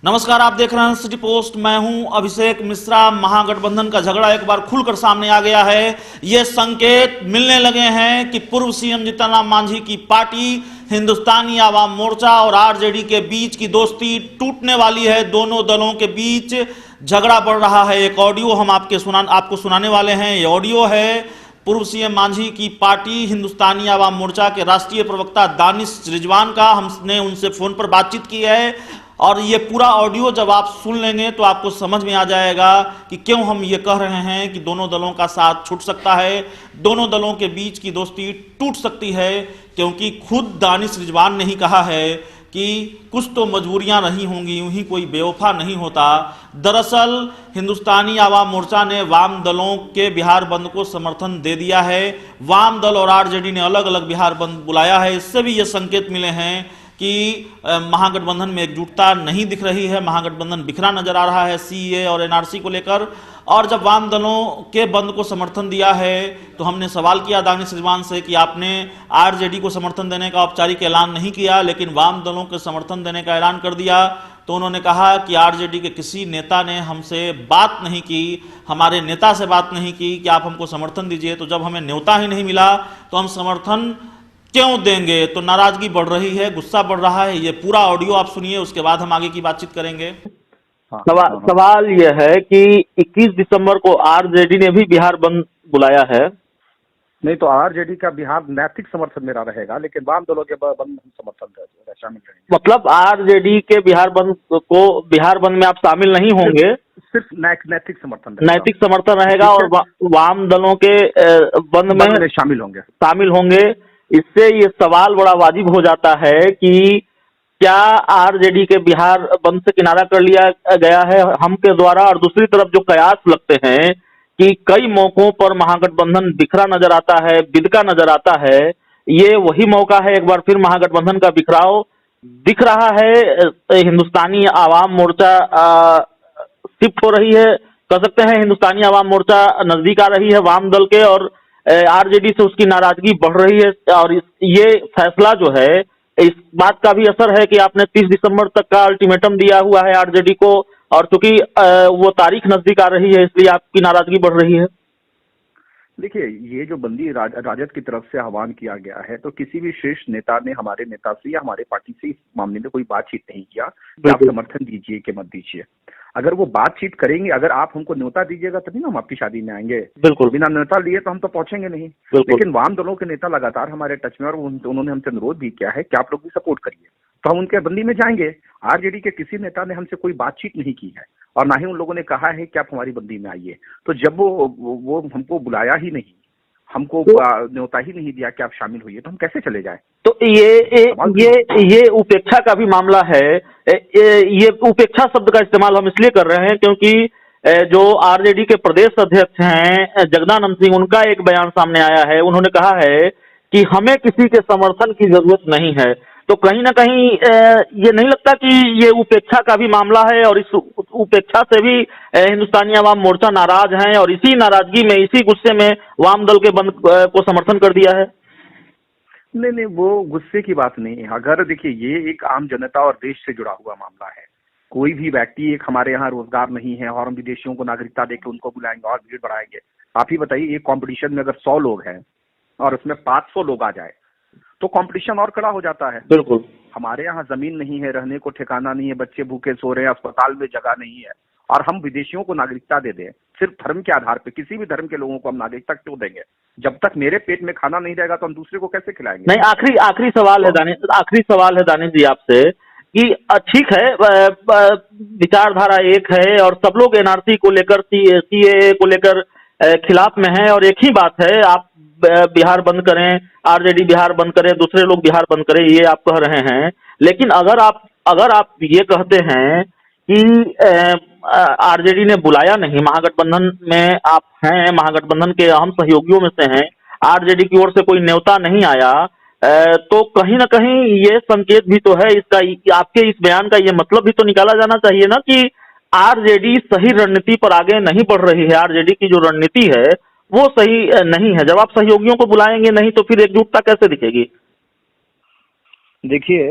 नमस्कार, आप देख रहे हैं सिटी पोस्ट। मैं हूं अभिषेक मिश्रा। महागठबंधन का झगड़ा एक बार खुलकर सामने आ गया है। ये संकेत मिलने लगे हैं कि पूर्व सीएम जीतन राम मांझी की पार्टी हिंदुस्तानी आवाम मोर्चा और आरजेडी के बीच की दोस्ती टूटने वाली है। दोनों दलों के बीच झगड़ा बढ़ रहा है। एक ऑडियो हम आपको सुनाने वाले हैं। ये ऑडियो है पूर्व सीएम मांझी की पार्टी हिंदुस्तानी आवाम मोर्चा के राष्ट्रीय प्रवक्ता दानिश रिजवान का। हमने उनसे फोन पर बातचीत की है और ये पूरा ऑडियो जब आप सुन लेंगे तो आपको समझ में आ जाएगा कि क्यों हम ये कह रहे हैं कि दोनों दलों का साथ छूट सकता है, दोनों दलों के बीच की दोस्ती टूट सकती है। क्योंकि खुद दानिश रिजवान ने ही कहा है कि कुछ तो मजबूरियां रही होंगी, यूं ही कोई बेवफा नहीं होता। दरअसल हिंदुस्तानी आवाम मोर्चा ने वाम दलों के बिहार बंद को समर्थन दे दिया है। वाम दल और आरजेडी ने अलग अलग बिहार बंद बुलाया है। इससे भी ये संकेत मिले हैं कि महागठबंधन में एकजुटता नहीं दिख रही है। महागठबंधन बिखरा नजर आ रहा है सीए और एनआरसी को लेकर। और जब वाम दलों के बंद को समर्थन दिया है तो हमने सवाल किया दानिश रिजवान से कि आपने आरजेडी को समर्थन देने का औपचारिक ऐलान नहीं किया लेकिन वाम दलों के समर्थन देने का ऐलान कर दिया। तो उन्होंने कहा कि आरजेडी के किसी नेता ने हमसे बात नहीं की, हमारे नेता से बात नहीं की कि आप हमको समर्थन दीजिए। तो जब हमें न्योता ही नहीं मिला तो हम समर्थन क्यों देंगे। तो नाराजगी बढ़ रही है, गुस्सा बढ़ रहा है। ये पूरा ऑडियो आप सुनिए, उसके बाद हम आगे की बातचीत करेंगे। सवाल यह है कि 21 दिसंबर को आरजेडी ने भी बिहार बंद बुलाया है। नहीं तो आरजेडी का बिहार नैतिक समर्थन मेरा रहेगा, लेकिन वाम दलों के बंद समर्थन शामिल रहेंगे। मतलब आरजेडी के बिहार बंद में आप शामिल नहीं होंगे, सिर्फ नैतिक समर्थन नैतिक समर्थन रहेगा और वाम दलों के बंद में शामिल होंगे। इससे ये सवाल बड़ा वाजिब हो जाता है कि क्या आरजेडी के बिहार बंद से किनारा कर लिया गया है हम के द्वारा। और दूसरी तरफ जो कयास लगते हैं कि कई मौकों पर महागठबंधन बिखरा नजर आता है, बिदका नजर आता है, ये वही मौका है। एक बार फिर महागठबंधन का बिखराव दिख रहा है। हिंदुस्तानी आवाम मोर्चा शिफ्ट हो रही है, कह सकते हैं हिंदुस्तानी आवाम मोर्चा नजदीक आ रही है वाम दल के, और आरजेडी से उसकी नाराजगी बढ़ रही है। और ये फैसला जो है, इस बात का भी असर है कि आपने 30 दिसंबर तक का अल्टीमेटम दिया हुआ है आरजेडी को, और चूंकि वो तारीख नजदीक आ रही है इसलिए आपकी नाराजगी बढ़ रही है। देखिए, ये जो बंदी राजद की तरफ से आह्वान किया गया है, तो किसी भी शीर्ष नेता ने हमारे नेता से या हमारे पार्टी से इस मामले में कोई बातचीत नहीं किया कि आप समर्थन दीजिए कि मत दीजिए। अगर वो बातचीत करेंगे, अगर आप हमको न्योता दीजिएगा तभी ना हम आपकी शादी में आएंगे। बिल्कुल, बिना न्योता लिए तो हम तो पहुंचेंगे नहीं। लेकिन वाम दलों के नेता लगातार हमारे टच में, और उन्होंने हमसे अनुरोध भी किया है कि आप लोग भी सपोर्ट करिए, तो हम उनके बंदी में जाएंगे। आरजेडी के किसी नेता ने हमसे कोई बातचीत नहीं की है और ना ही उन लोगों ने कहा है कि आप हमारी बंदी में आइए। तो जब वो हमको बुलाया ही नहीं, हमको न्योता ही नहीं दिया कि आप शामिल होइए, तो हम कैसे चले जाएं? तो ये उपेक्षा का भी मामला है। ये उपेक्षा शब्द का इस्तेमाल हम इसलिए कर रहे हैं क्योंकि जो आरजेडी के प्रदेश अध्यक्ष हैं जगदानंद सिंह, उनका एक बयान सामने आया है। उन्होंने कहा है कि हमें किसी के समर्थन की जरूरत नहीं है। तो कहीं ना कहीं ये नहीं लगता कि ये उपेक्षा का भी मामला है, और इस उपेक्षा से भी हिंदुस्तानी आवाम मोर्चा नाराज हैं और इसी नाराजगी में, इसी गुस्से में वाम दल के बंद को समर्थन कर दिया है। नहीं, वो गुस्से की बात नहीं है। अगर देखिए, ये एक आम जनता और देश से जुड़ा हुआ मामला है। कोई भी व्यक्ति, एक हमारे यहाँ रोजगार नहीं है और हम विदेशियों को नागरिकता देकर उनको बुलाएंगे और भीड़ बढ़ाएंगे। आप ही बताइए, एक कंपटीशन में अगर 100 लोग हैं और उसमें 500 लोग आ जाए तो कंपटीशन और कड़ा हो जाता है। बिल्कुल, हमारे यहाँ जमीन नहीं है, रहने को ठिकाना नहीं है, बच्चे भूखे सो रहे हैं, अस्पताल में जगह नहीं है, और हम विदेशियों को नागरिकता दे दें सिर्फ धर्म के आधार पे। किसी भी धर्म के लोगों को हम नागरिकता क्यों देंगे? जब तक मेरे पेट में खाना नहीं रहेगा तो हम दूसरे को कैसे खिलाएंगे? नहीं, आखिरी सवाल है दानिश जी आपसे कि ठीक है, विचारधारा एक है और सब लोग एनआरसी को लेकर, सीएए को लेकर खिलाफ में हैं, और एक ही बात है, आप बिहार बंद करें, आरजेडी बिहार बंद करे, दूसरे लोग बिहार बंद करें, ये आप कह रहे हैं। लेकिन अगर आप ये कहते हैं कि आरजेडी ने बुलाया नहीं, महागठबंधन में आप हैं, महागठबंधन के अहम सहयोगियों में से हैं, आरजेडी की ओर से कोई न्योता नहीं आया, तो कहीं ना कहीं ये संकेत भी तो है इसका, आपके इस बयान का ये मतलब भी तो निकाला जाना चाहिए ना कि आरजेडी सही रणनीति पर आगे नहीं बढ़ रही है। आरजेडी की जो रणनीति है वो सही नहीं है। जब आप सहयोगियों को बुलाएंगे नहीं तो फिर एकजुटता कैसे दिखेगी? देखिए,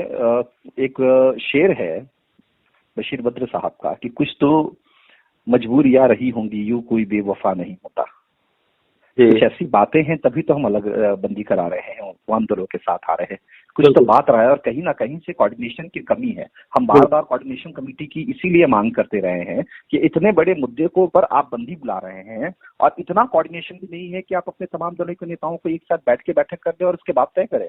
एक शेर है, बशीर बद्र साहब का कि कुछ तो मजबूरियां रही होंगी, यूं कोई बेवफा नहीं होता। कुछ ऐसी बातें हैं, तभी तो हम अलग बंदी करा रहे हैं, वाम दलों के साथ आ रहे हैं। कुछ तो बात रहा है और कहीं ना कहीं से कोऑर्डिनेशन की कमी है। हम बार बार कोऑर्डिनेशन कमेटी की इसीलिए मांग करते रहे हैं कि इतने बड़े मुद्दे को पर आप बंदी बुला रहे हैं और इतना कोऑर्डिनेशन भी नहीं है कि आप अपने तमाम दलों के नेताओं को एक साथ बैठ के बैठक कर दें और उसके बाद तय करें।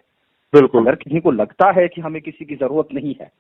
बिल्कुल। अगर किसी को लगता है कि हमें किसी की जरूरत नहीं है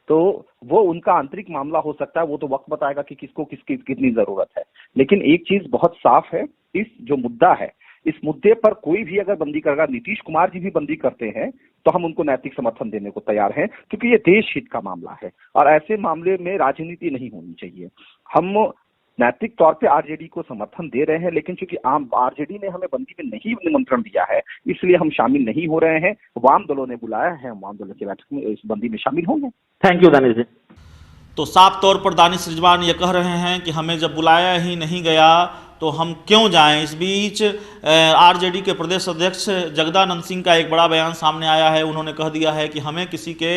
तो वो उनका आंतरिक मामला हो सकता है, वो तो वक्त बताएगा कि किसको किसकी कितनी जरूरत है। लेकिन एक चीज बहुत साफ है, इस जो मुद्दा है, इस मुद्दे पर कोई भी अगर बंदी करेगा, नीतीश कुमार जी भी बंदी करते हैं तो हम उनको नैतिक समर्थन देने को तैयार हैं, क्योंकि ये देश हित का मामला है और ऐसे मामले में राजनीति नहीं होनी चाहिए। हम नैतिक तौर पे आरजेडी को समर्थन दे रहे हैं, लेकिन चूंकि आम आरजेडी ने हमें बंदी में नहीं निमंत्रण दिया है, इसलिए हम शामिल नहीं हो रहे हैं। वाम दलों ने बुलाया है, हम वाम दलों की बैठक में इस बंदी में शामिल होंगे। थैंक यू दानिश जी। तो साफ तौर पर दानिश रिजवान ये कह रहे हैं कि हमें जब बुलाया ही नहीं गया तो हम क्यों जाएं। इस बीच आरजेडी के प्रदेश अध्यक्ष जगदानंद सिंह का एक बड़ा बयान सामने आया है। उन्होंने कह दिया है कि हमें किसी के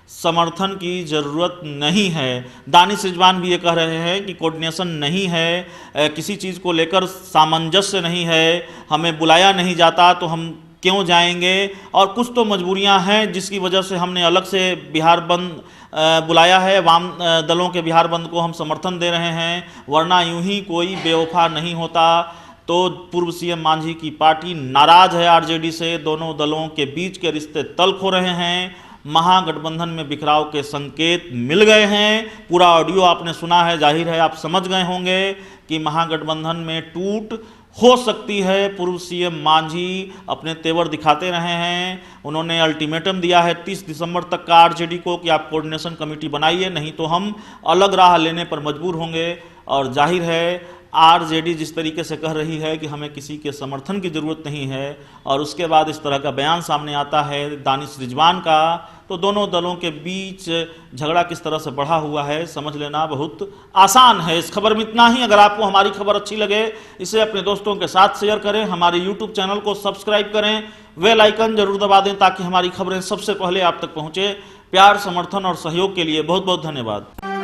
समर्थन की ज़रूरत नहीं है। दानिश रिजवान भी ये कह रहे हैं कि कोऑर्डिनेशन नहीं है, किसी चीज़ को लेकर सामंजस्य नहीं है, हमें बुलाया नहीं जाता तो हम क्यों जाएंगे, और कुछ तो मजबूरियां हैं जिसकी वजह से हमने अलग से बिहार बंद बुलाया है। वाम दलों के बिहार बंद को हम समर्थन दे रहे हैं, वरना यूं ही कोई बेवफा नहीं होता। तो पूर्व सीएम मांझी की पार्टी नाराज है आरजेडी से, दोनों दलों के बीच के रिश्ते तल्ख हो रहे हैं, महागठबंधन में बिखराव के संकेत मिल गए हैं। पूरा ऑडियो आपने सुना है, जाहिर है आप समझ गए होंगे कि महागठबंधन में टूट हो सकती है। पूर्व सीएम मांझी अपने तेवर दिखाते रहे हैं। उन्होंने अल्टीमेटम दिया है 30 दिसंबर तक का आरजेडी को कि आप कोऑर्डिनेशन कमेटी बनाइए, नहीं तो हम अलग राह लेने पर मजबूर होंगे। और जाहिर है आरजेडी जिस तरीके से कह रही है कि हमें किसी के समर्थन की ज़रूरत नहीं है, और उसके बाद इस तरह का बयान सामने आता है दानिश रिजवान का, तो दोनों दलों के बीच झगड़ा किस तरह से बढ़ा हुआ है समझ लेना बहुत आसान है। इस खबर में इतना ही। अगर आपको हमारी खबर अच्छी लगे इसे अपने दोस्तों के साथ शेयर करें, हमारे यूट्यूब चैनल को सब्सक्राइब करें, बेल आइकन जरूर दबा दें ताकि हमारी खबरें सबसे पहले आप तक पहुंचे। प्यार, समर्थन और सहयोग के लिए बहुत बहुत धन्यवाद।